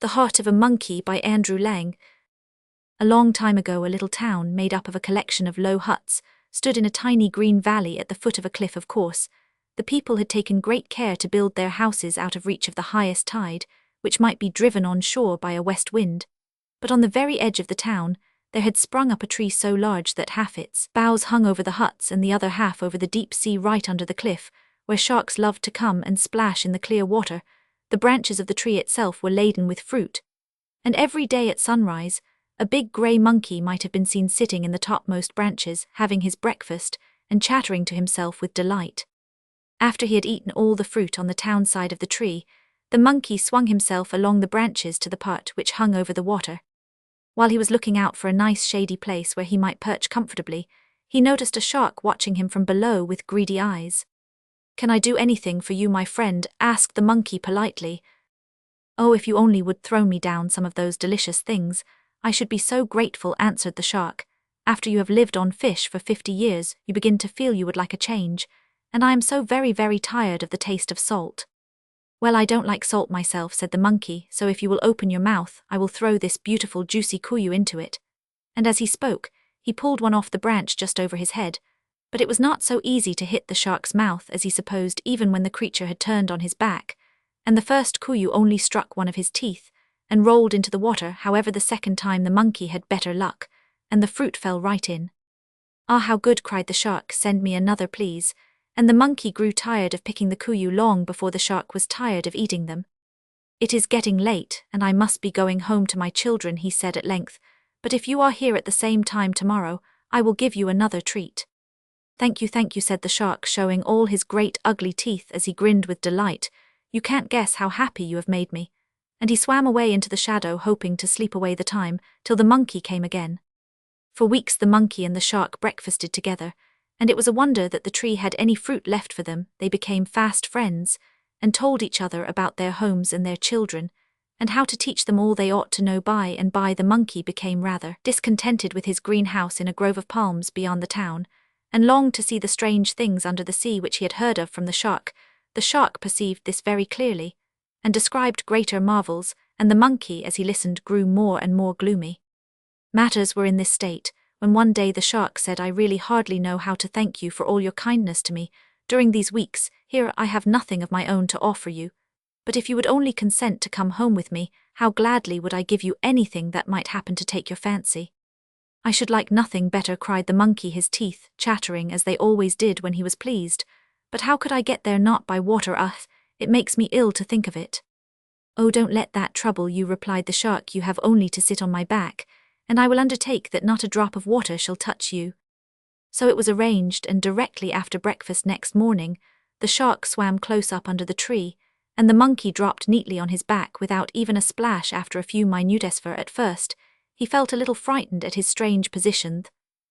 The Heart of a Monkey by Andrew Lang. A long time ago, a little town made up of a collection of low huts stood in a tiny green valley at the foot of a cliff. Of course, the people had taken great care to build their houses out of reach of the highest tide, which might be driven on shore by a west wind. But on the very edge of the town, there had sprung up a tree so large that half its boughs hung over the huts and the other half over the deep sea right under the cliff, where sharks loved to come and splash in the clear water. The branches of the tree itself were laden with fruit, and every day at sunrise, a big grey monkey might have been seen sitting in the topmost branches, having his breakfast, and chattering to himself with delight. After he had eaten all the fruit on the town side of the tree, the monkey swung himself along the branches to the part which hung over the water. While he was looking out for a nice shady place where he might perch comfortably, he noticed a shark watching him from below with greedy eyes. "Can I do anything for you, my friend?" asked the monkey politely. "Oh, if you only would throw me down some of those delicious things, I should be so grateful," answered the shark. "After you have lived on fish for 50 years, you begin to feel you would like a change, and I am so very, very tired of the taste of salt." "Well, I don't like salt myself," said the monkey, "so if you will open your mouth, I will throw this beautiful juicy kuyu into it." And as he spoke, he pulled one off the branch just over his head. But it was not so easy to hit the shark's mouth as he supposed, even when the creature had turned on his back, and the first kuyu only struck one of his teeth and rolled into the water. However, the second time the monkey had better luck, and the fruit fell right in. "Ah, how good," cried the shark, "send me another, please." And the monkey grew tired of picking the kuyu long before the shark was tired of eating them. "It is getting late, and I must be going home to my children," he said at length, "but if you are here at the same time tomorrow, I will give you another treat." Thank you," said the shark, showing all his great ugly teeth as he grinned with delight. "You can't guess how happy you have made me." And he swam away into the shadow, hoping to sleep away the time, till the monkey came again. For weeks the monkey and the shark breakfasted together, and it was a wonder that the tree had any fruit left for them. They became fast friends, and told each other about their homes and their children, and how to teach them all they ought to know. By and by the monkey became rather discontented with his greenhouse in a grove of palms beyond the town, and longed to see the strange things under the sea which he had heard of from the shark. The shark perceived this very clearly, and described greater marvels, and the monkey, as he listened, grew more and more gloomy. Matters were in this state, when one day the shark said, "I really hardly know how to thank you for all your kindness to me during these weeks. Here I have nothing of my own to offer you, but if you would only consent to come home with me, how gladly would I give you anything that might happen to take your fancy." "I should like nothing better," cried the monkey, his teeth chattering as they always did when he was pleased. "But how could I get there? Not by water. It makes me ill to think of it." "Oh, don't let that trouble you," replied the shark. "You have only to sit on my back, and I will undertake that not a drop of water shall touch you." So it was arranged, and directly after breakfast next morning, the shark swam close up under the tree, and the monkey dropped neatly on his back without even a splash. After a few minutes, for at first he felt a little frightened at his strange position,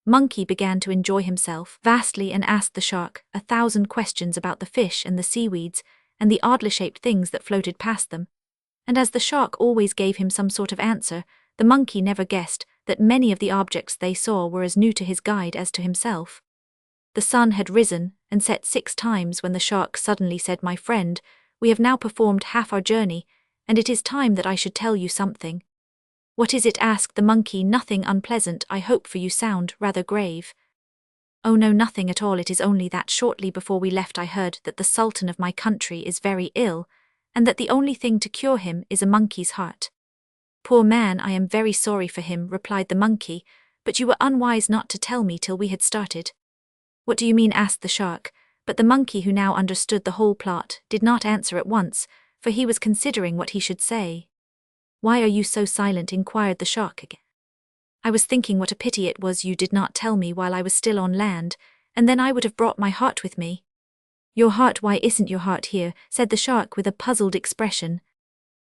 Monkey began to enjoy himself vastly and asked the shark 1,000 questions about the fish and the seaweeds and the oddly shaped things that floated past them. And as the shark always gave him some sort of answer, the monkey never guessed that many of the objects they saw were as new to his guide as to himself. The sun had risen and set 6 times when the shark suddenly said, "My friend, we have now performed half our journey, and it is time that I should tell you something." "What is it?" asked the monkey. "Nothing unpleasant, I hope, for you sound rather grave." "Oh no, nothing at all. It is only that shortly before we left I heard that the Sultan of my country is very ill, and that the only thing to cure him is a monkey's heart." "Poor man, I am very sorry for him," replied the monkey, "but you were unwise not to tell me till we had started." "What do you mean?" asked the shark, but the monkey, who now understood the whole plot, did not answer at once, for he was considering what he should say. "Why are you so silent?" inquired the shark again. "I was thinking what a pity it was you did not tell me while I was still on land, and then I would have brought my heart with me." "Your heart? Why isn't your heart here?" said the shark with a puzzled expression.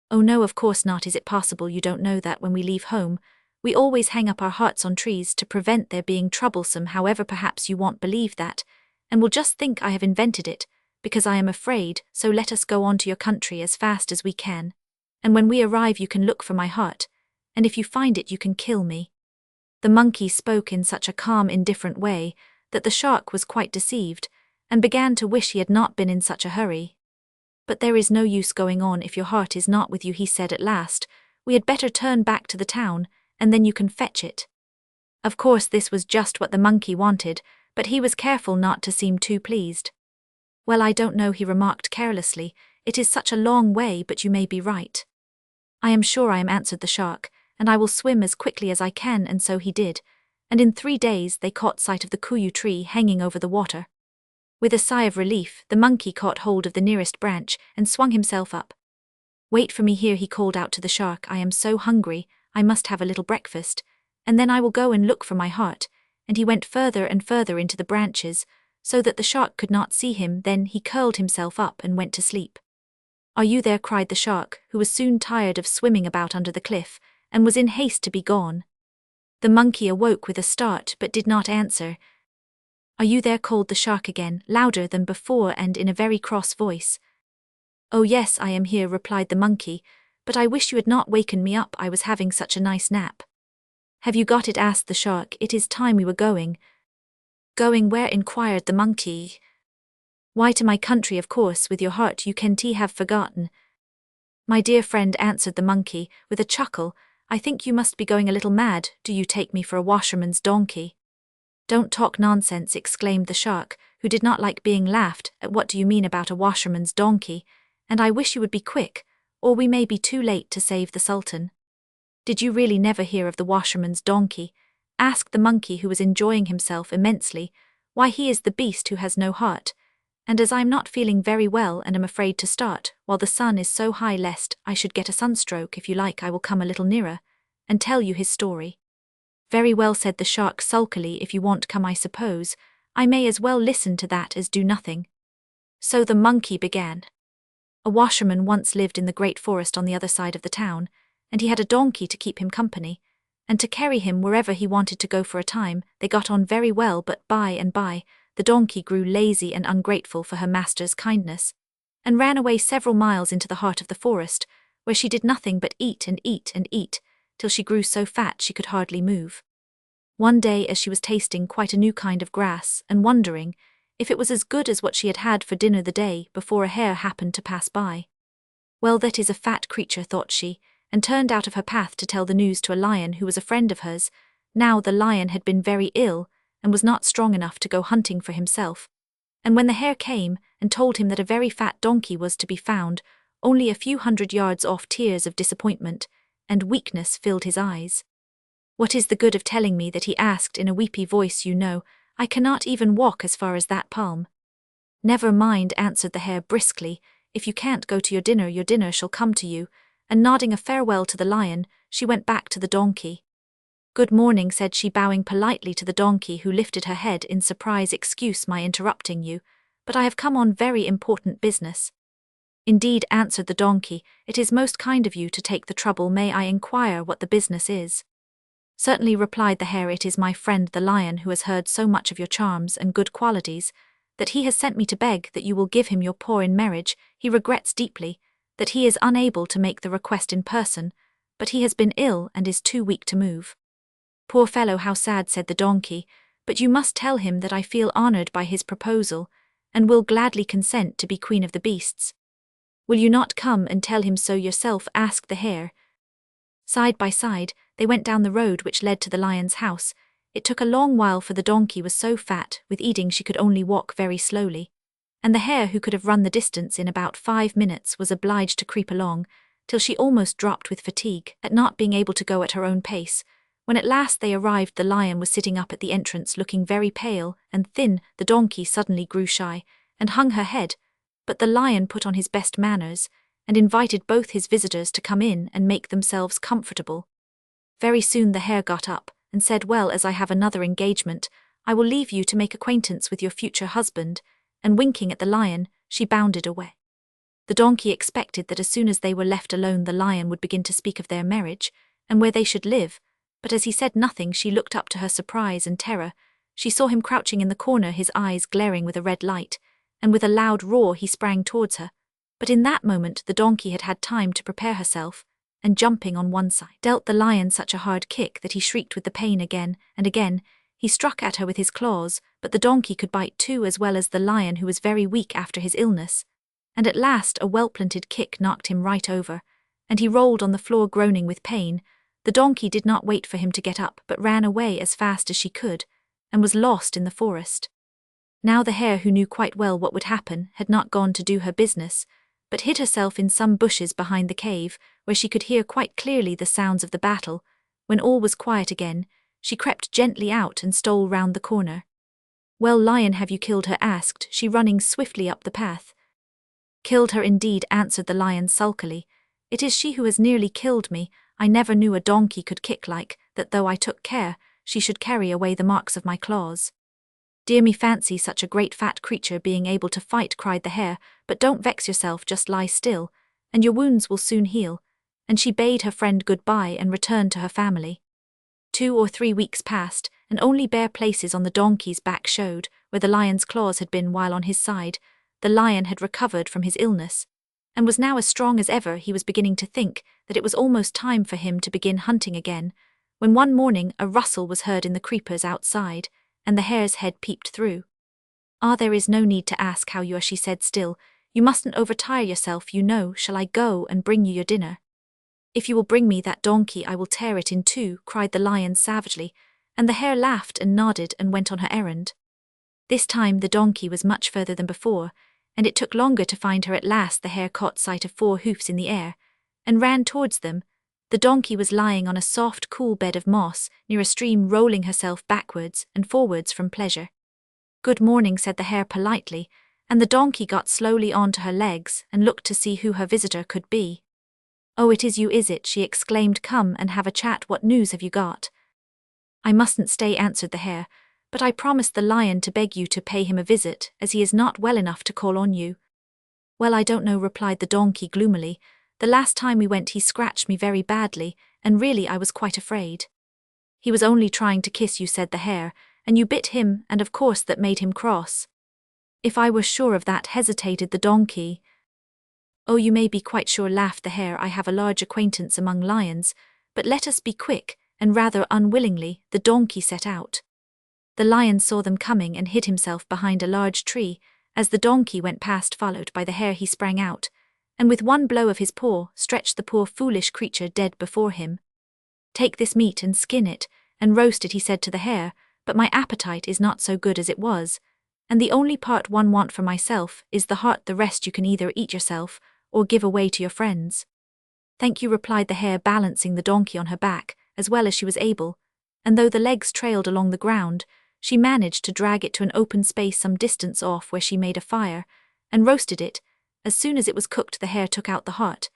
"Oh no, of course not. Is it possible you don't know that when we leave home, we always hang up our hearts on trees to prevent their being troublesome? However, perhaps you won't believe that, and will just think I have invented it, because I am afraid, so let us go on to your country as fast as we can. And when we arrive you can look for my heart, and if you find it you can kill me." The monkey spoke in such a calm, indifferent way that the shark was quite deceived, and began to wish he had not been in such a hurry. "But there is no use going on if your heart is not with you," he said at last, We had better turn back to the town, and then you can fetch it." Of course this was just what the monkey wanted, but he was careful not to seem too pleased. "Well, I don't know," he remarked carelessly. "It is such a long way, but you may be right." "I am sure I am," answered the shark, "and I will swim as quickly as I can," and so he did, and in 3 days they caught sight of the kuyu tree hanging over the water. With a sigh of relief, the monkey caught hold of the nearest branch and swung himself up. "Wait for me here," he called out to the shark. "I am so hungry, I must have a little breakfast, and then I will go and look for my heart," and he went further and further into the branches, so that the shark could not see him. Then he curled himself up and went to sleep. "Are you there?" cried the shark, who was soon tired of swimming about under the cliff, and was in haste to be gone. The monkey awoke with a start but did not answer. "Are you there?" called the shark again, louder than before and in a very cross voice. "Oh yes, I am here," replied the monkey, "but I wish you had not wakened me up. I was having such a nice nap." "Have you got it?" asked the shark. "It is time we were going." "Going where?" inquired the monkey. "Why, to my country, of course. With your heart you can't have forgotten." "My dear friend," answered the monkey, with a chuckle, "I think you must be going a little mad. Do you take me for a washerman's donkey?" "Don't talk nonsense," exclaimed the shark, who did not like being laughed at. "What do you mean about a washerman's donkey? And I wish you would be quick, or we may be too late to save the Sultan." "Did you really never hear of the washerman's donkey?" asked the monkey, who was enjoying himself immensely. "Why, he is the beast who has no heart. And as I am not feeling very well and am afraid to start while the sun is so high lest I should get a sunstroke, if you like I will come a little nearer and tell you his story." "Very well," said the shark sulkily, "if you won't come I suppose I may as well listen to that as do nothing." So the monkey began. A washerman once lived in the great forest on the other side of the town, and he had a donkey to keep him company, and to carry him wherever he wanted to go. For a time they got on very well, but by and by the donkey grew lazy and ungrateful for her master's kindness, and ran away several miles into the heart of the forest, where she did nothing but eat and eat and eat, till she grew so fat she could hardly move. One day, as she was tasting quite a new kind of grass and wondering if it was as good as what she had had for dinner the day before, a hare happened to pass by. "Well, that is a fat creature," thought she, and turned out of her path to tell the news to a lion who was a friend of hers. Now the lion had been very ill and was not strong enough to go hunting for himself, and when the hare came and told him that a very fat donkey was to be found only a few 100 yards off, tears of disappointment and weakness filled his eyes. "What is the good of telling me that?" he asked in a weepy voice. "You know, I cannot even walk as far as that palm." "Never mind," answered the hare briskly. "If you can't go to your dinner shall come to you," and nodding a farewell to the lion, she went back to the donkey. "Good morning," said she, bowing politely to the donkey, who lifted her head in surprise. "Excuse my interrupting you, but I have come on very important business." "Indeed," answered the donkey, "it is most kind of you to take the trouble. May I inquire what the business is?" "Certainly," replied the hare. "It is my friend the lion, who has heard so much of your charms and good qualities that he has sent me to beg that you will give him your paw in marriage. He regrets deeply that he is unable to make the request in person, but he has been ill and is too weak to move." "Poor fellow, how sad," said the donkey, "but you must tell him that I feel honored by his proposal and will gladly consent to be queen of the beasts." "Will you not come and tell him so yourself?" asked the hare. Side by side, they went down the road which led to the lion's house. It took a long while, for the donkey was so fat with eating she could only walk very slowly, and the hare, who could have run the distance in about 5 minutes, was obliged to creep along till she almost dropped with fatigue at not being able to go at her own pace. When at last they arrived, the lion was sitting up at the entrance, looking very pale and thin. The donkey suddenly grew shy and hung her head, but the lion put on his best manners and invited both his visitors to come in and make themselves comfortable. Very soon the hare got up and said, "Well, as I have another engagement, I will leave you to make acquaintance with your future husband," and winking at the lion, she bounded away. The donkey expected that as soon as they were left alone the lion would begin to speak of their marriage and where they should live, but as he said nothing, she looked up. To her surprise and terror, she saw him crouching in the corner, his eyes glaring with a red light, and with a loud roar he sprang towards her. But in that moment the donkey had had time to prepare herself, and jumping on one side, dealt the lion such a hard kick that he shrieked with the pain. Again and again he struck at her with his claws, but the donkey could bite too, as well as the lion, who was very weak after his illness, and at last a well-planted kick knocked him right over, and he rolled on the floor groaning with pain. The donkey did not wait for him to get up but ran away as fast as she could, and was lost in the forest. Now the hare, who knew quite well what would happen, had not gone to do her business, but hid herself in some bushes behind the cave, where she could hear quite clearly the sounds of the battle. When all was quiet again, she crept gently out and stole round the corner. "Well, lion, have you killed her?" asked she, running swiftly up the path. "Killed her indeed," answered the lion sulkily. "It is she who has nearly killed me. I never knew a donkey could kick like that, though I took care she should carry away the marks of my claws." "Dear me, fancy such a great fat creature being able to fight," cried the hare, "but don't vex yourself, just lie still, and your wounds will soon heal." And she bade her friend goodbye and returned to her family. 2 or 3 weeks passed, and only bare places on the donkey's back showed, where the lion's claws had been, while on his side, the lion had recovered from his illness, and was now as strong as ever. He was beginning to think that it was almost time for him to begin hunting again, when one morning a rustle was heard in the creepers outside, and the hare's head peeped through. "Ah, there is no need to ask how you are," she said. "Still, you mustn't overtire yourself, you know. Shall I go and bring you your dinner?" "If you will bring me that donkey, I will tear it in two," cried the lion savagely, and the hare laughed and nodded and went on her errand. This time the donkey was much further than before, and it took longer to find her. At last the hare caught sight of 4 hoofs in the air, and ran towards them. The donkey was lying on a soft, cool bed of moss near a stream, rolling herself backwards and forwards from pleasure. "Good morning," said the hare politely, and the donkey got slowly onto her legs and looked to see who her visitor could be. "Oh, it is you, is it?" she exclaimed. "Come and have a chat. What news have you got?" "I mustn't stay," answered the hare, "but I promised the lion to beg you to pay him a visit, as he is not well enough to call on you." "Well, I don't know," replied the donkey gloomily. "The last time we went he scratched me very badly, and really I was quite afraid." "He was only trying to kiss you," said the hare, "and you bit him, and of course that made him cross." "If I were sure of that," hesitated the donkey. "Oh, you may be quite sure," laughed the hare. "I have a large acquaintance among lions, but let us be quick," and rather unwillingly the donkey set out. The lion saw them coming and hid himself behind a large tree. As the donkey went past, followed by the hare, he sprang out, and with one blow of his paw stretched the poor foolish creature dead before him. "Take this meat and skin it, and roast it," he said to the hare, "but my appetite is not so good as it was, and the only part one want for myself is the heart. The rest you can either eat yourself or give away to your friends." "Thank you," replied the hare, balancing the donkey on her back as well as she was able, and though the legs trailed along the ground, she managed to drag it to an open space some distance off, where she made a fire and roasted it. As soon as it was cooked, the hare took out the heart,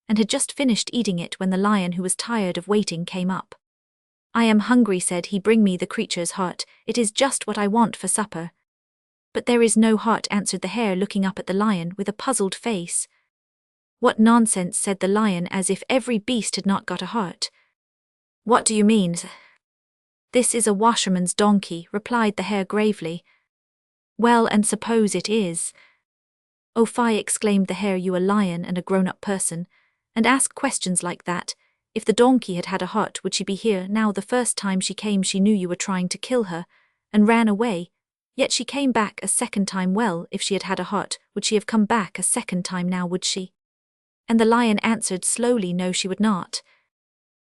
and had just finished eating it when the lion, who was tired of waiting, came up. "I am hungry," said he. "Bring me the creature's heart. It is just what I want for supper." "But there is no heart," answered the hare, looking up at the lion with a puzzled face. "What nonsense," said the lion, "as if every beast had not got a heart." "What do you mean?" "This is a washerman's donkey," replied the hare gravely. "Well, and suppose it is?" "Oh, fie," exclaimed the hare, "you a lion and a grown-up person, and ask questions like that. If the donkey had had a heart, would she be here now? The first time she came she knew you were trying to kill her, and ran away, yet she came back a second time. Well, if she had had a heart, would she have come back a second time now, would she?" And the lion answered slowly, "No, she would not."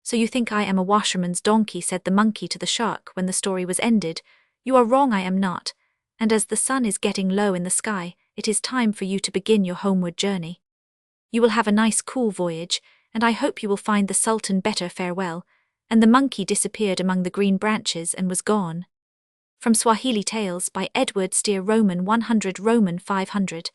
"So you think I am a washerman's donkey," said the monkey to the shark when the story was ended. "You are wrong, I am not, and as the sun is getting low in the sky, it is time for you to begin your homeward journey. You will have a nice cool voyage, and I hope you will find the Sultan better. Farewell." And the monkey disappeared among the green branches and was gone. From Swahili Tales by Edward Steer, Roman 100 Roman 500.